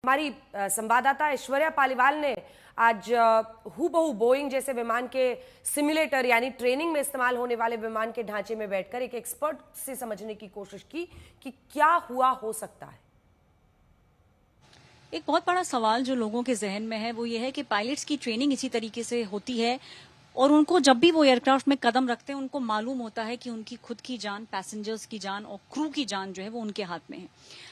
हमारी संवाददाता ऐश्वर्या पालीवाल ने आज हूबहू बोइंग जैसे विमान के सिमुलेटर यानी ट्रेनिंग में इस्तेमाल होने वाले विमान के ढांचे में बैठकर एक एक्सपर्ट से समझने की कोशिश की कि क्या हुआ हो सकता है। एक बहुत बड़ा सवाल जो लोगों के जहन में है वो ये है कि पायलट्स की ट्रेनिंग इसी तरीके से होती है और उनको जब भी वो एयरक्राफ्ट में कदम रखते हैं उनको मालूम होता है कि उनकी खुद की जान, पैसेंजर्स की जान और क्रू की जान जो है वो उनके हाथ में है।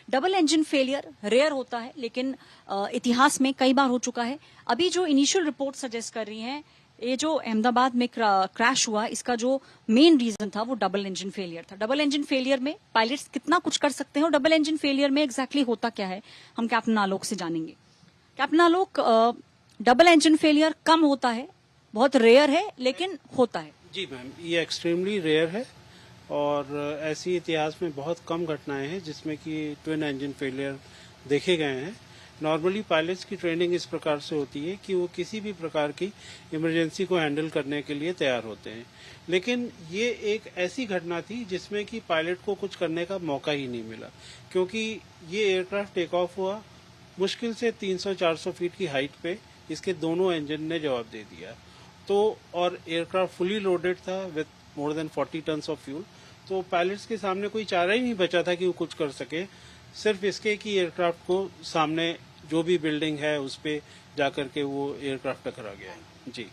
डबल इंजन फेलियर रेयर होता है लेकिन इतिहास में कई बार हो चुका है। अभी जो इनिशियल रिपोर्ट सजेस्ट कर रही हैं, ये जो अहमदाबाद में क्रैश हुआ इसका जो मेन रीजन था वो डबल इंजन फेलियर था। डबल इंजन फेलियर में पायलट्स कितना कुछ कर सकते हैं और डबल इंजन फेलियर में एग्जैक्टली होता क्या है हम कैप्टन आलोक से जानेंगे। कैप्टन आलोक, डबल इंजन फेलियर कम होता है, बहुत रेयर है लेकिन होता है। जी मैम, ये एक्सट्रीमली रेयर है और ऐसी इतिहास में बहुत कम घटनाएं हैं जिसमें कि ट्विन इंजन फेलियर देखे गए हैं। नॉर्मली पायलट्स की ट्रेनिंग इस प्रकार से होती है कि वो किसी भी प्रकार की इमरजेंसी को हैंडल करने के लिए तैयार होते हैं, लेकिन ये एक ऐसी घटना थी जिसमें कि पायलट को कुछ करने का मौका ही नहीं मिला, क्योंकि ये एयरक्राफ्ट टेक ऑफ हुआ मुश्किल से 300-400 फीट की हाइट पे, इसके दोनों इंजन ने जवाब दे दिया। तो और एयरक्राफ्ट फुली लोडेड था with more than 40 tons of fuel, तो पायलट्स के सामने कोई चारा ही नहीं बचा था कि वो कुछ कर सके, सिर्फ इसके कि एयरक्राफ्ट को सामने जो भी बिल्डिंग है उस पे जाकर के वो एयरक्राफ्ट टकरा गया है। जी,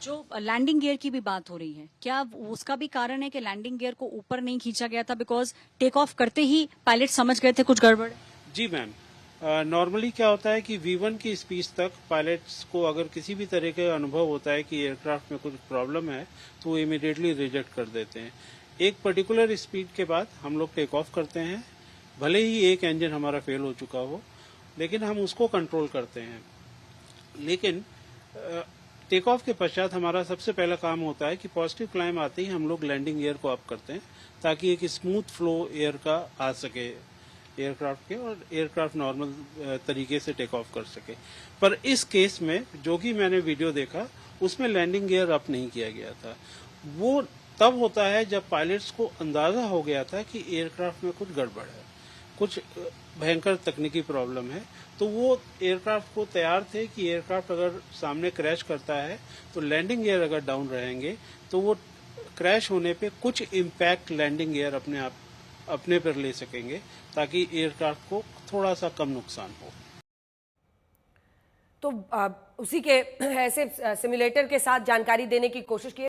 जो लैंडिंग गियर की भी बात हो रही है, क्या उसका भी कारण है कि लैंडिंग गियर को ऊपर नहीं खींचा गया था बिकॉज टेक ऑफ करते ही पायलट समझ गए थे कुछ गड़बड़? जी मैम, नॉर्मली क्या होता है कि V1 की स्पीड तक पायलट्स को अगर किसी भी तरह का अनुभव होता है कि एयरक्राफ्ट में कुछ प्रॉब्लम है तो वो इमीडिएटली रिजेक्ट कर देते हैं। एक पर्टिकुलर स्पीड के बाद हम लोग टेक ऑफ करते हैं, भले ही एक इंजन हमारा फेल हो चुका हो, लेकिन हम उसको कंट्रोल करते हैं। लेकिन टेक ऑफ के पश्चात हमारा सबसे पहला काम होता है कि पॉजिटिव क्लाइम आते ही हम लोग लैंडिंग गियर को अप करते हैं ताकि एक स्मूथ फ्लो एयर का आ सके एयरक्राफ्ट के और एयरक्राफ्ट नॉर्मल तरीके से टेक ऑफ कर सके। पर इस केस में जो कि मैंने वीडियो देखा उसमें लैंडिंग गियर अप नहीं किया गया था। वो तब होता है जब पायलट्स को अंदाजा हो गया था कि एयरक्राफ्ट में कुछ गड़बड़ है, कुछ भयंकर तकनीकी प्रॉब्लम है, तो वो एयरक्राफ्ट को तैयार थे कि एयरक्राफ्ट अगर सामने क्रैश करता है तो लैंडिंग गियर अगर डाउन रहेंगे तो वो क्रैश होने पे कुछ इम्पैक्ट लैंडिंग गियर अपने पर ले सकेंगे ताकि एयरक्राफ्ट को थोड़ा सा कम नुकसान हो। तो उसी के ऐसे सिमुलेटर के साथ जानकारी देने की कोशिश की।